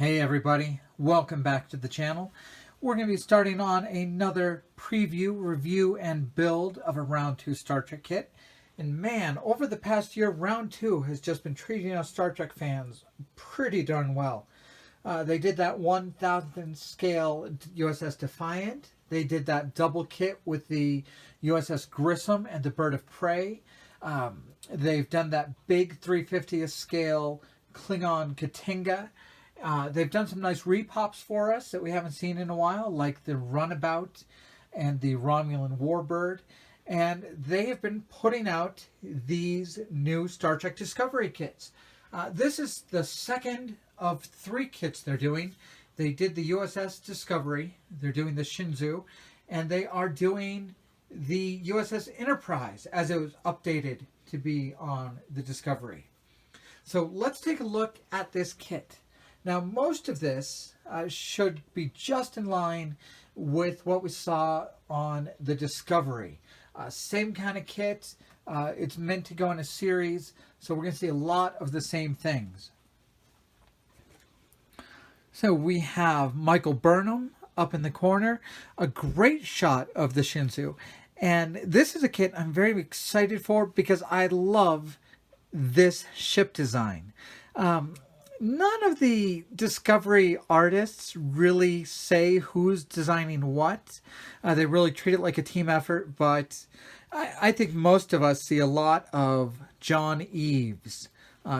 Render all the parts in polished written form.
Hey everybody, welcome back to the channel. We're going to be starting on another preview, review, and build of a Round 2 Star Trek kit. And man, over the past year, Round 2 has just been treating us Star Trek fans pretty darn well. They did that 1,000th scale USS Defiant. They did that double kit with the USS Grissom and the Bird of Prey. They've done that big 350th scale Klingon Katinga. They've done some nice repops for us that we haven't seen in a while, like the Runabout and the Romulan Warbird. And they have been putting out these new Star Trek Discovery kits. This is the second of 3 kits they're doing. They did the USS Discovery, they're doing the Shenzhou, and they are doing the USS Enterprise as it was updated to be on the Discovery. So let's take a look at this kit. Now, most of this should be just in line with what we saw on the Discovery. Same kind of kit. It's meant to go in a series, so we're going to see a lot of the same things. So we have Michael Burnham up in the corner. A great shot of the Shenzhou. And this is a kit I'm very excited for because I love this ship design. None of the Discovery artists really say who's designing what. They really treat it like a team effort, but I think most of us see a lot of John Eves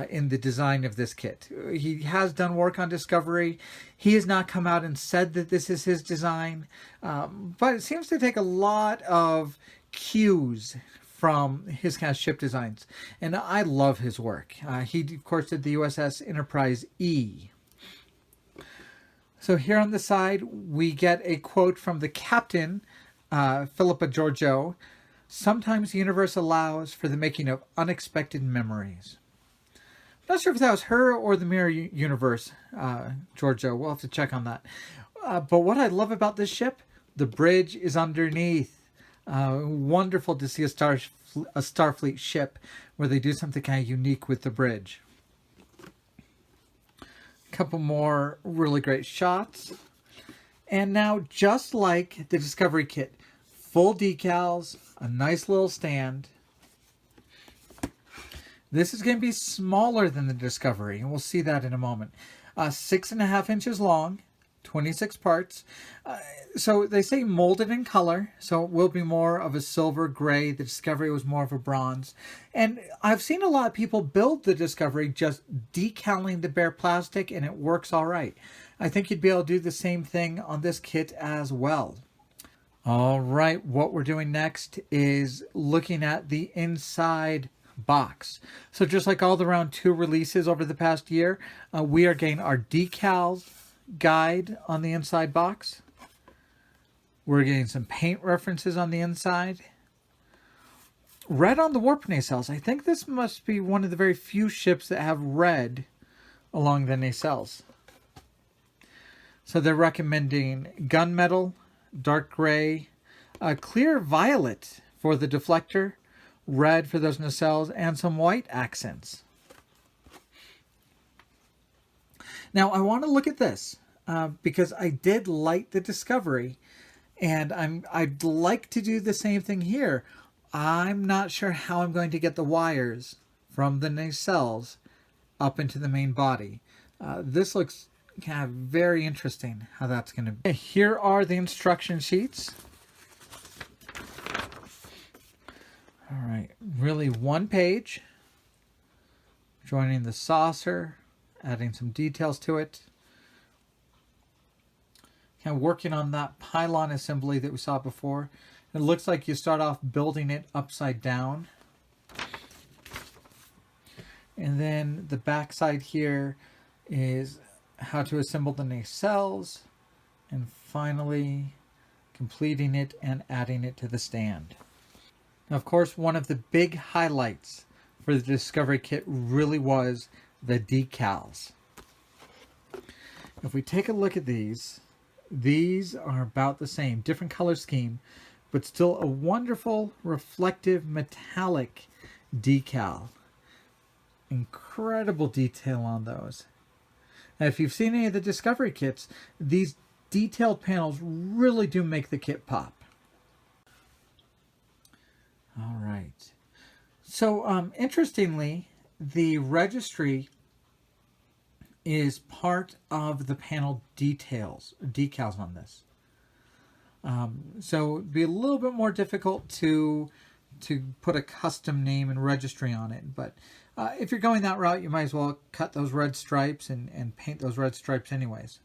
in the design of this kit. He has done work on Discovery. He has not come out and said that this is his design, but it seems to take a lot of cues from his kind of ship designs. And I love his work. He, of course, did the USS Enterprise E. So here on the side, we get a quote from the captain, Philippa Georgiou. Sometimes the universe allows for the making of unexpected memories. I'm not sure if that was her or the Mirror Universe, Georgiou. We'll have to check on that. But what I love about this ship, the bridge is underneath. Wonderful to see a Starfleet ship where they do something kind of unique with the bridge. A couple more really great shots. And now, just like the Discovery kit, full decals, a nice little stand. This is going to be smaller than the Discovery, and we'll see that in a moment. 6.5 inches long. 26 parts. So they say molded in color, so it will be more of a silver gray. The Discovery was more of a bronze. And I've seen a lot of people build the Discovery just decaling the bare plastic, and it works all right. I think you'd be able to do the same thing on this kit as well. All right, what we're doing next is looking at the inside box. So just like all the Round 2 releases over the past year, we are getting our decals guide on the inside box. We're getting some paint references on the inside. Red on the warp nacelles. I think this must be one of the very few ships that have red along the nacelles. So they're recommending gunmetal, dark gray, clear violet for the deflector, red for those nacelles, and some white accents. Now, I want to look at this because I did like the Discovery, and I'd like to do the same thing here. I'm not sure how I'm going to get the wires from the nacelles up into the main body. This looks kind of very interesting how that's going to be. Here are the instruction sheets. All right, really one page, joining the saucer, adding some details to it. Kind of working on that pylon assembly that we saw before. It looks like you start off building it upside down. And then the back side here is how to assemble the nacelles. And finally completing it and adding it to the stand. Now, of course, one of the big highlights for the Discovery kit really was the decals. If we take a look at these are about the same, different color scheme, but still a wonderful reflective metallic decal. Incredible detail on those. And if you've seen any of the Discovery kits, these detailed panels really do make the kit pop. All right. So interestingly, the registry is part of the panel decals on this. So it'd be a little bit more difficult to put a custom name and registry on it. But if you're going that route, you might as well cut those red stripes and paint those red stripes anyways.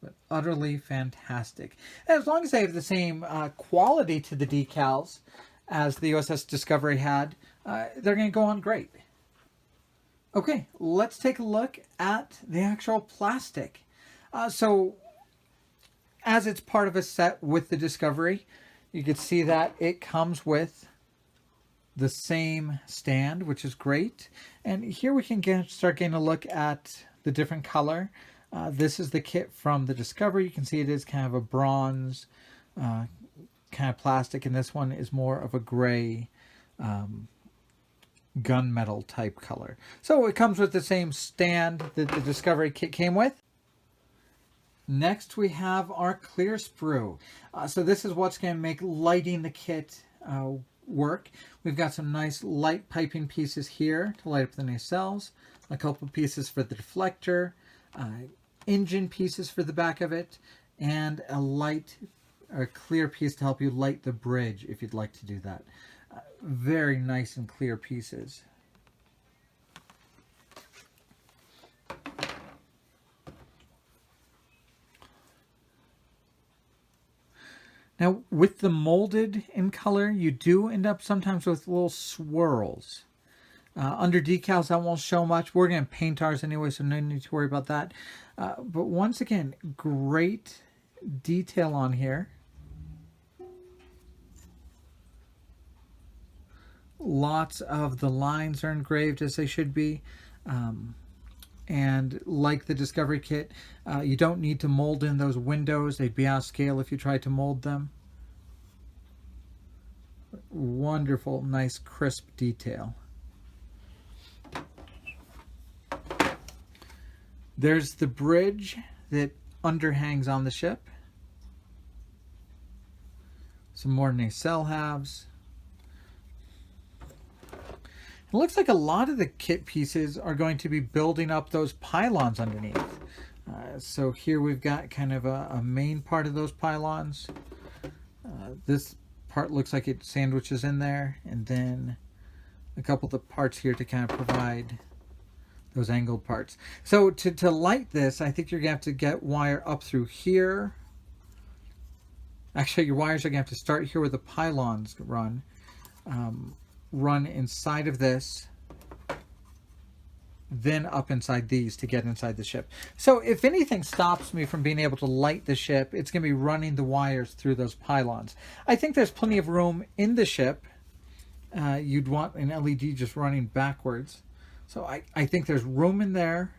But utterly fantastic. And as long as they have the same quality to the decals as the USS Discovery had, they're going to go on great. Okay, let's take a look at the actual plastic. So as it's part of a set with the Discovery, you can see that it comes with the same stand, which is great. And here we can start getting a look at the different color. This is the kit from the Discovery. You can see it is kind of a bronze kind of plastic, and this one is more of a gray gunmetal type color. So it comes with the same stand that the Discovery kit came with. Next we have our clear sprue. So this is what's going to make lighting the kit work. We've got some nice light piping pieces here to light up the nacelles, a couple pieces for the deflector, engine pieces for the back of it, and a clear piece to help you light the bridge if you'd like to do that. Very nice and clear pieces. Now, with the molded in color, you do end up sometimes with little swirls. Under decals, that won't show much. We're going to paint ours anyway, so no need to worry about that. But once again, great detail on here. Lots of the lines are engraved as they should be. And like the Discovery kit, you don't need to mold in those windows. They'd be out of scale if you tried to mold them. Wonderful, nice, crisp detail. There's the bridge that underhangs on the ship. Some more nacelle halves. It looks like a lot of the kit pieces are going to be building up those pylons underneath. So here we've got kind of a main part of those pylons. This part looks like it sandwiches in there, and then a couple of the parts here to kind of provide those angled parts. So to light this, I think you're going to have to get wire up through here. Actually, your wires are going to have to start here where the pylons run. Run inside of this, then up inside these to get inside the ship. So if anything stops me from being able to light the ship, it's going to be running the wires through those pylons. I think there's plenty of room in the ship. You'd want an LED just running backwards. So I think there's room in there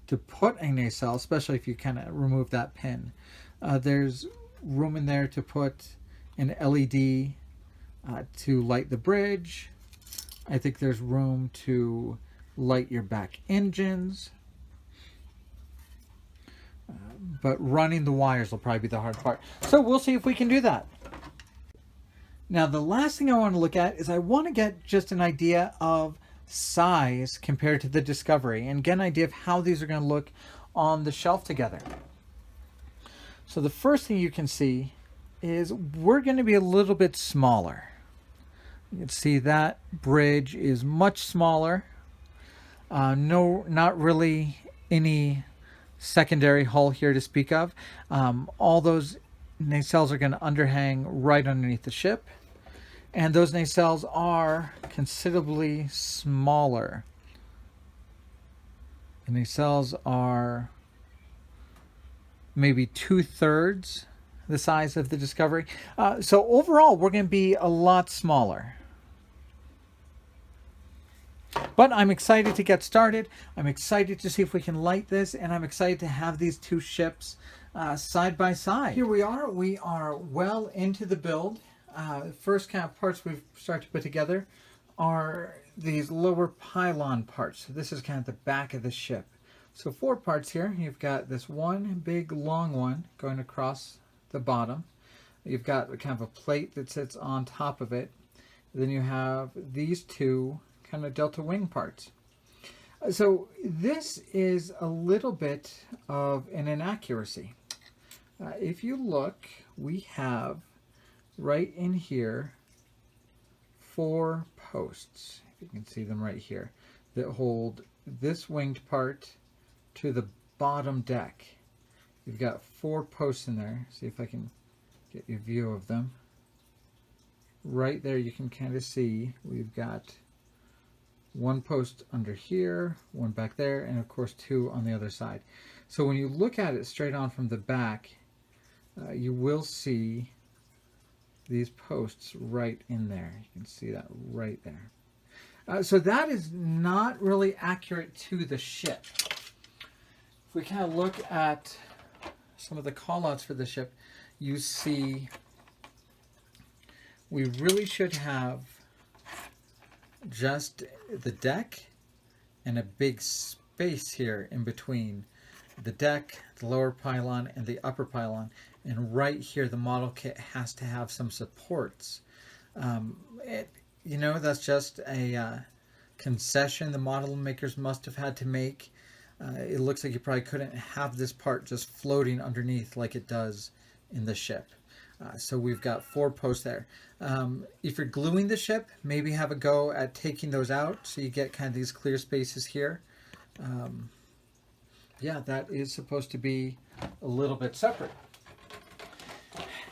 to put a nacelle, especially if you kind of remove that pin. There's room in there to put an LED to light the bridge. I think there's room to light your back engines. But running the wires will probably be the hard part. So we'll see if we can do that. Now the last thing I want to look at is I want to get just an idea of size compared to the Discovery and get an idea of how these are going to look on the shelf together. So the first thing you can see is we're going to be a little bit smaller. You can see that bridge is much smaller. No, not really any secondary hull here to speak of. All those nacelles are going to underhang right underneath the ship. And those nacelles are considerably smaller. The nacelles are maybe 2/3 the size of the Discovery. So overall, we're going to be a lot smaller. But I'm excited to get started. I'm excited to see if we can light this, and I'm excited to have these two ships side by side. Here we are. We are well into the build. The first kind of parts we've started to put together are these lower pylon parts. So this is kind of the back of the ship. So 4 parts here. You've got this one big long one going across the bottom. You've got kind of a plate that sits on top of it. Then you have these 2 kind of delta wing parts. So this is a little bit of an inaccuracy. If you look, we have right in here 4 posts, if you can see them right here, that hold this winged part to the bottom deck. You've got 4 posts in there. See if I can get you a view of them. Right there you can kind of see we've got 1 post under here, 1 back there, and of course 2 on the other side. So when you look at it straight on from the back, you will see these posts right in there. You can see that right there. So that is not really accurate to the ship. If we kind of look at some of the callouts for the ship, you see we really should have just the deck and a big space here in between the deck, the lower pylon, and the upper pylon. And right here, the model kit has to have some supports. That's just a concession the model makers must have had to make. It looks like you probably couldn't have this part just floating underneath like it does in the ship. So we've got 4 posts there. If you're gluing the ship, maybe have a go at taking those out so you get kind of these clear spaces here. Yeah, that is supposed to be a little bit separate.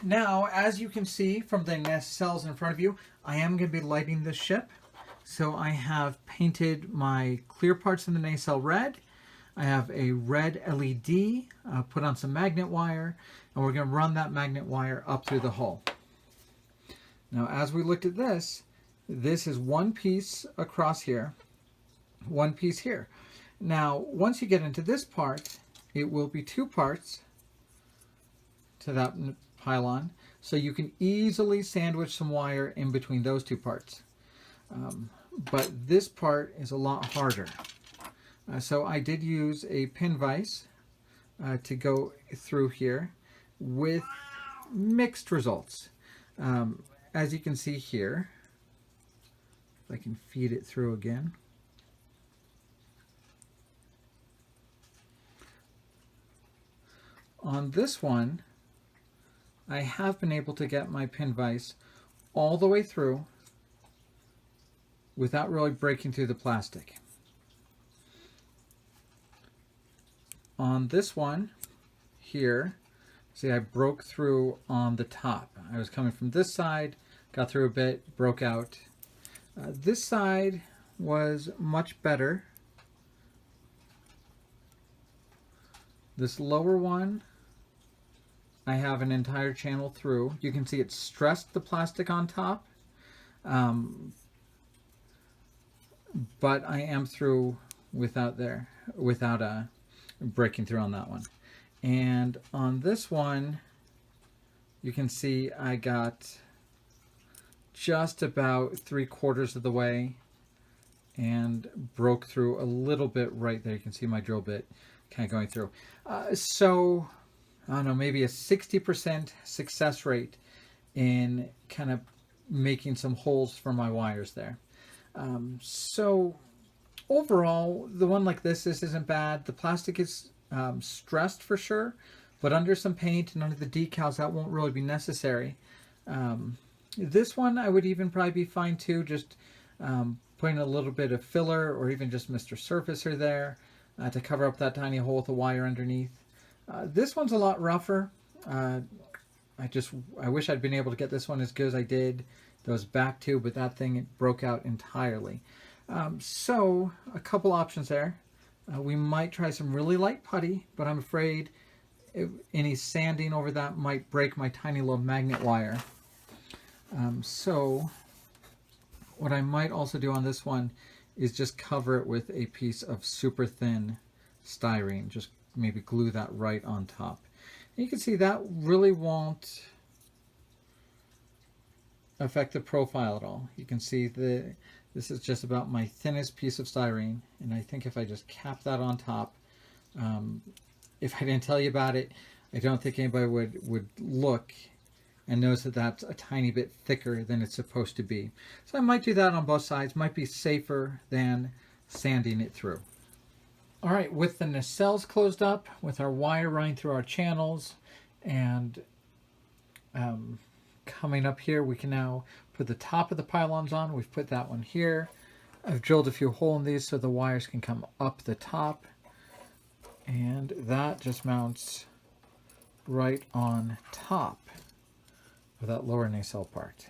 Now, as you can see from the nacelles in front of you, I am going to be lighting this ship. So I have painted my clear parts in the nacelle red. I have a red LED, put on some magnet wire, and we're going to run that magnet wire up through the hull. Now, as we looked at this, this is 1 piece across here, 1 piece here. Now, once you get into this part, it will be 2 parts to that pylon, so you can easily sandwich some wire in between those 2 parts. But this part is a lot harder. So I did use a pin vise to go through here with mixed results. As you can see here, if I can feed it through again. On this one, I have been able to get my pin vise all the way through without really breaking through the plastic. On this one here, see, I broke through on the top. I was coming from this side, got through a bit, broke out. This side was much better. This lower one, I have an entire channel through. You can see it stressed the plastic on top, but I am through without breaking through on that one. And on this one, you can see I got just about 3/4 of the way and broke through a little bit right there. You can see my drill bit kind of going through. So, I don't know, maybe a 60% success rate in kind of making some holes for my wires there. So overall, the one like this isn't bad. The plastic is stressed for sure, but under some paint and under the decals, that won't really be necessary. This one I would even probably be fine too, just putting a little bit of filler or even just Mr. Surfacer there to cover up that tiny hole with the wire underneath. This one's a lot rougher. I wish I'd been able to get this one as good as I did those back two, but that thing it broke out entirely. So a couple options there. We might try some really light putty, but I'm afraid any sanding over that might break my tiny little magnet wire. So what I might also do on this one is just cover it with a piece of super thin styrene. Just maybe glue that right on top. And you can see that really won't affect the profile at all. You can see This is just about my thinnest piece of styrene, and I think if I just cap that on top, if I didn't tell you about it, I don't think anybody would look and notice that that's a tiny bit thicker than it's supposed to be. So I might do that on both sides. Might be safer than sanding it through. All right, with the nacelles closed up, with our wire running through our channels, and coming up here, we can now put the top of the pylons on. We've put that one here. I've drilled a few holes in these so the wires can come up the top. And that just mounts right on top of that lower nacelle part.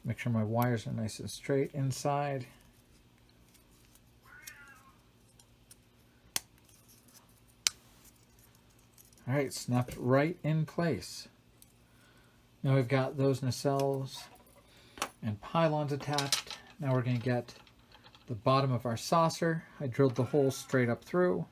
Make sure my wires are nice and straight inside. All right, snapped right in place. Now we've got those nacelles and pylons attached. Now we're going to get the bottom of our saucer. I drilled the hole straight up through.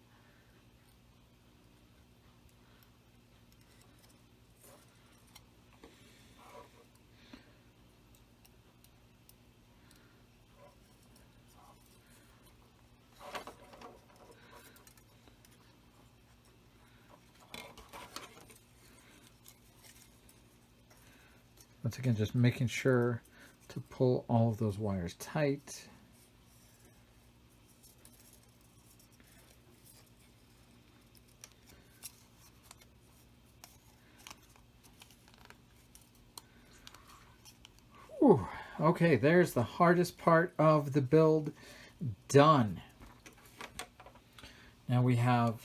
Once again, just making sure to pull all of those wires tight. Whew. Okay, there's the hardest part of the build done. Now we have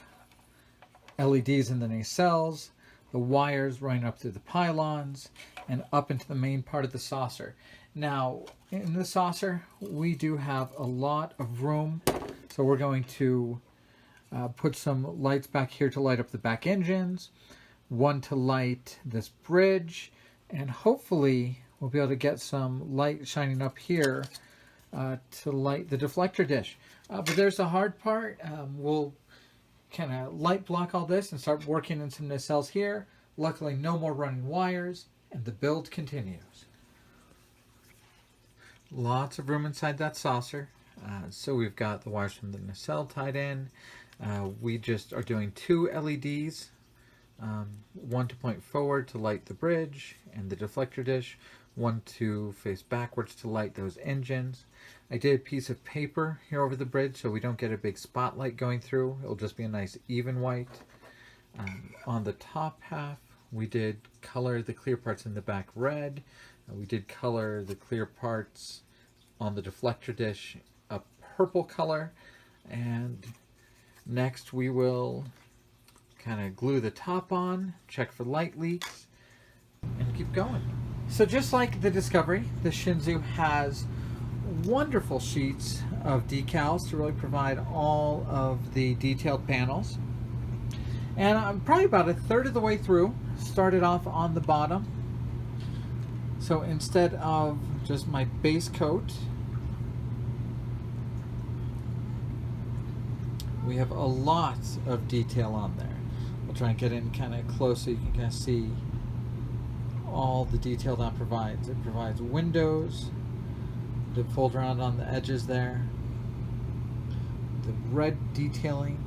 LEDs in the nacelles, the wires running up through the pylons, and up into the main part of the saucer. Now, in the saucer, we do have a lot of room, so we're going to put some lights back here to light up the back engines, one to light this bridge, and hopefully we'll be able to get some light shining up here to light the deflector dish. But there's the hard part. We'll kind of light block all this and start working in some nacelles here. Luckily, no more running wires, and the build continues. Lots of room inside that saucer. So we've got the wires from the nacelle tied in. We just are doing 2 LEDs, one to point forward to light the bridge and the deflector dish, one to face backwards to light those engines. I did a piece of paper here over the bridge so we don't get a big spotlight going through. It'll just be a nice even white. On the top half, we did color the clear parts in the back red. We did color the clear parts on the deflector dish a purple color. And next we will kind of glue the top on, check for light leaks, and keep going. So just like the Discovery, the Shenzhou has wonderful sheets of decals to really provide all of the detailed panels. And I'm probably about a third of the way through. Started off on the bottom. So instead of just my base coat, we have a lot of detail on there. We'll try and get in kind of close so you can kind of see all the detail that provides. It provides windows to fold around on the edges there. The red detailing.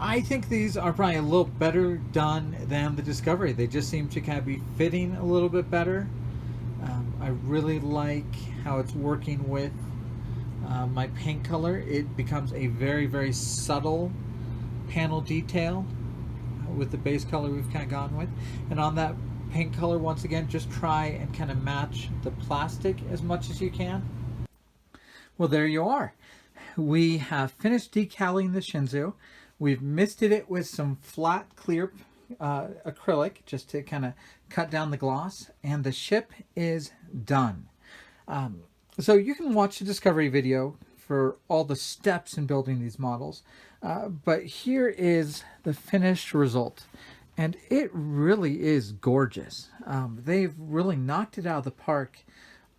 I think these are probably a little better done than the Discovery. They just seem to kind of be fitting a little bit better. I really like how it's working with my paint color. It becomes a very, very subtle panel detail with the base color we've kind of gone with. And on that paint color, once again, just try and kind of match the plastic as much as you can. Well, there you are. We have finished decaling the Shenzhou. We've misted it with some flat clear acrylic just to kind of cut down the gloss, and the ship is done. So you can watch the Discovery video for all the steps in building these models, but here is the finished result, and it really is gorgeous. They've really knocked it out of the park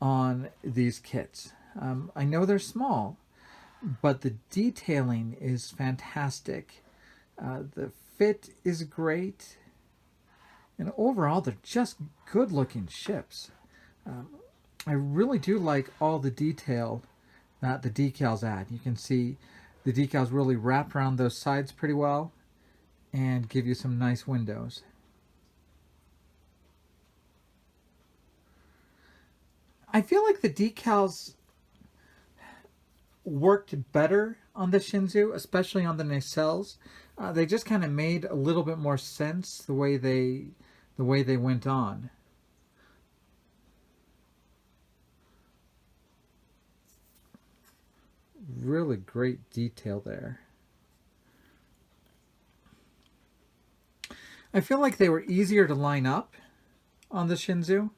on these kits. I know they're small, but the detailing is fantastic. The fit is great, and overall, they're just good-looking ships. I really do like all the detail that the decals add. You can see the decals really wrap around those sides pretty well and give you some nice windows. I feel like the decals worked better on the Shenzhou, especially on the nacelles. They just kind of made a little bit more sense the way they went on. Really great detail there. I feel like they were easier to line up on the Shenzhou.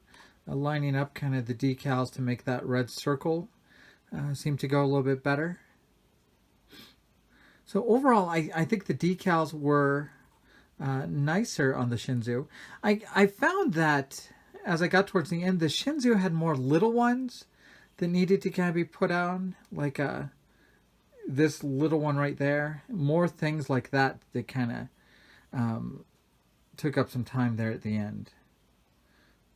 Lining up kind of the decals to make that red circle seemed to go a little bit better. So overall, I think the decals were nicer on the Shenzhou. I found that as I got towards the end, the Shenzhou had more little ones that needed to kind of be put on, like this little one right there. More things like that that kind of took up some time there at the end.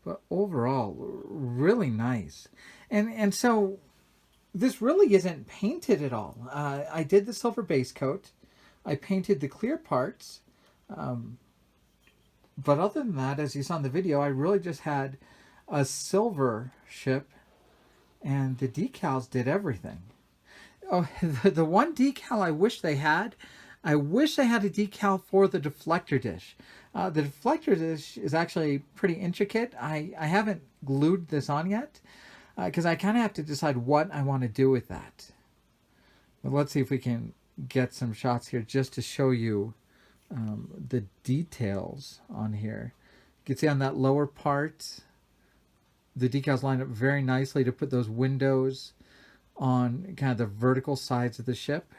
But overall, really nice. And so this really isn't painted at all. I did the silver base coat. I painted the clear parts. But other than that, as you saw in the video, I really just had a silver ship, and the decals did everything. Oh, the one decal I wish they had, I wish they had a decal for the deflector dish. The deflector dish is actually pretty intricate. I haven't glued this on yet because I kind of have to decide what I want to do with that. But let's see if we can get some shots here just to show you the details on here. You can see on that lower part, the decals line up very nicely to put those windows on kind of the vertical sides of the ship.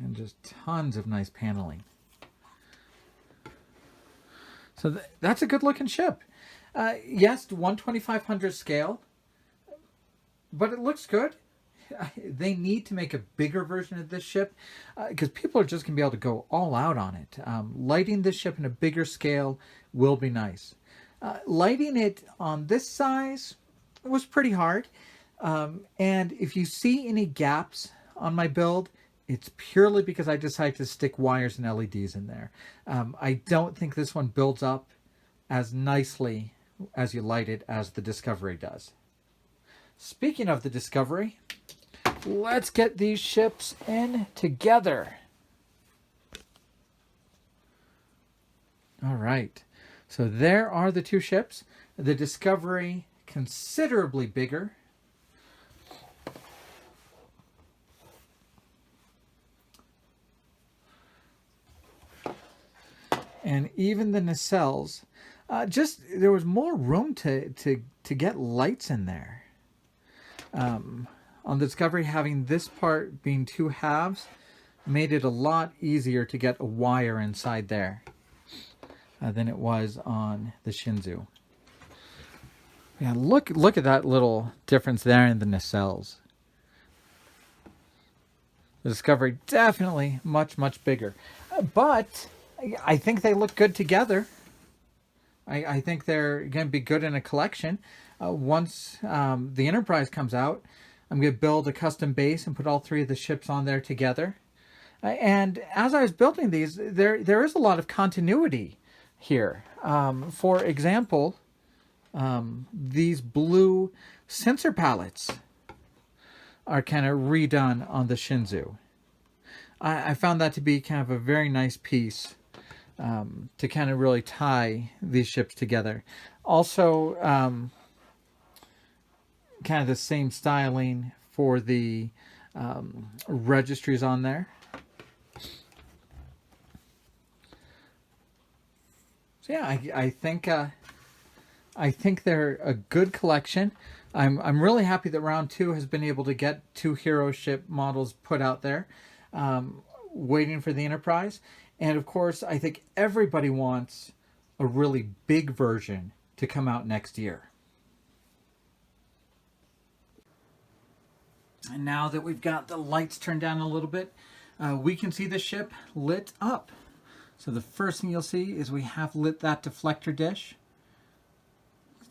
And just tons of nice paneling. So that's a good looking ship. Yes, 1/2500 scale, but it looks good. They need to make a bigger version of this ship because people are just going to be able to go all out on it. Lighting this ship in a bigger scale will be nice. Lighting it on this size was pretty hard. And if you see any gaps on my build, it's purely because I decided to stick wires and LEDs in there. I don't think this one builds up as nicely as you light it as the Discovery does. Speaking of the Discovery, let's get these ships in together. All right. So there are the two ships. The Discovery, considerably bigger. And even the nacelles, just there was more room to get lights in there. On the Discovery, having this part being two halves made it a lot easier to get a wire inside there than it was on the Shenzhou. Yeah, look at that little difference there in the nacelles. The Discovery definitely much bigger, but I think they look good together. I think they're going to be good in a collection. Once the Enterprise comes out, I'm going to build a custom base and put all three of the ships on there together. And as I was building these, there is a lot of continuity here. For example, these blue sensor palettes are kind of redone on the Shenzhou. I found that to be kind of a very nice piece to kind of really tie these ships together. Also, kind of the same styling for the registries on there. So yeah, I think they're a good collection. I'm really happy that round two has been able to get two hero ship models put out there, waiting for the Enterprise. And of course, I think everybody wants a really big version to come out next year. And now that we've got the lights turned down a little bit, we can see the ship lit up. So the first thing you'll see is we have lit that deflector dish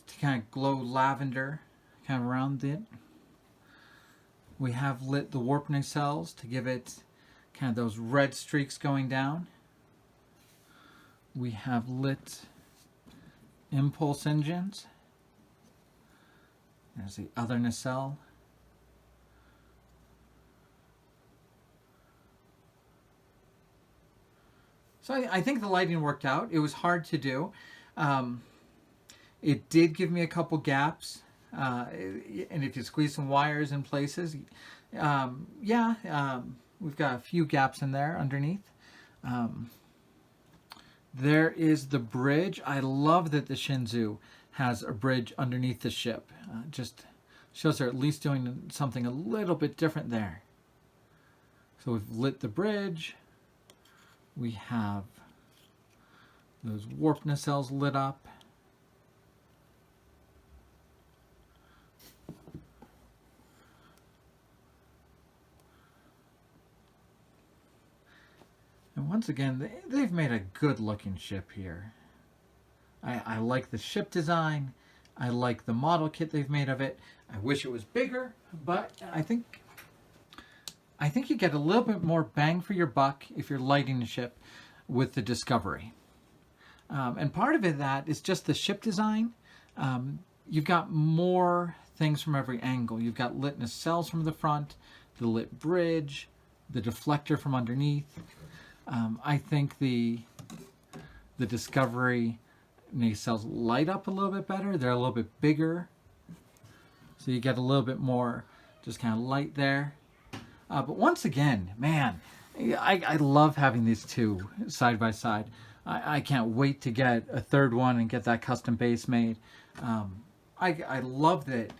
to kind of glow lavender kind of around it. We have lit the warp nacelles to give it kind of those red streaks going down. We have lit impulse engines. There's the other nacelle. So I think the lighting worked out. It was hard to do. It did give me a couple gaps. And if you squeeze some wires in places, we've got a few gaps in there underneath. There is the bridge. I love that the Shenzhou has a bridge underneath the ship. Just shows they're at least doing something a little bit different there. So we've lit the bridge. We have those warp nacelles lit up. And once again, they've made a good looking ship here. I like the ship design. I like the model kit they've made of it. I wish it was bigger, but I think you get a little bit more bang for your buck if you're lighting the ship with the Discovery. And part of that is just the ship design. You've got more things from every angle. You've got lit nacelles from the front, the lit bridge, the deflector from underneath. I think the Discovery nacelles light up a little bit better. They're a little bit bigger. So you get a little bit more just kind of light there. But once again, man, I love having these two side by side. I can't wait to get a third one and get that custom base made. I love that.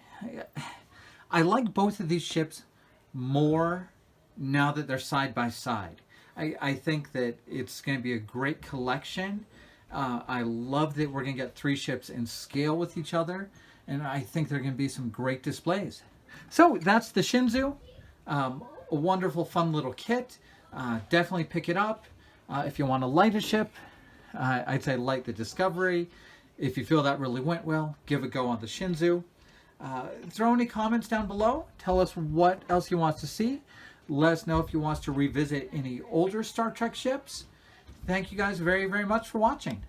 I like both of these ships more now that they're side by side. I think that it's going to be a great collection. I love that we're going to get three ships in scale with each other. And I think there are going to be some great displays. So that's the Shenzhou. A wonderful, fun little kit. Definitely pick it up. If you want to light a ship, I'd say light the Discovery. If you feel that really went well, give a go on the Shenzhou. Throw any comments down below. Tell us what else you want us to see. Let us know if you want us to revisit any older Star Trek ships. Thank you guys very, very much for watching.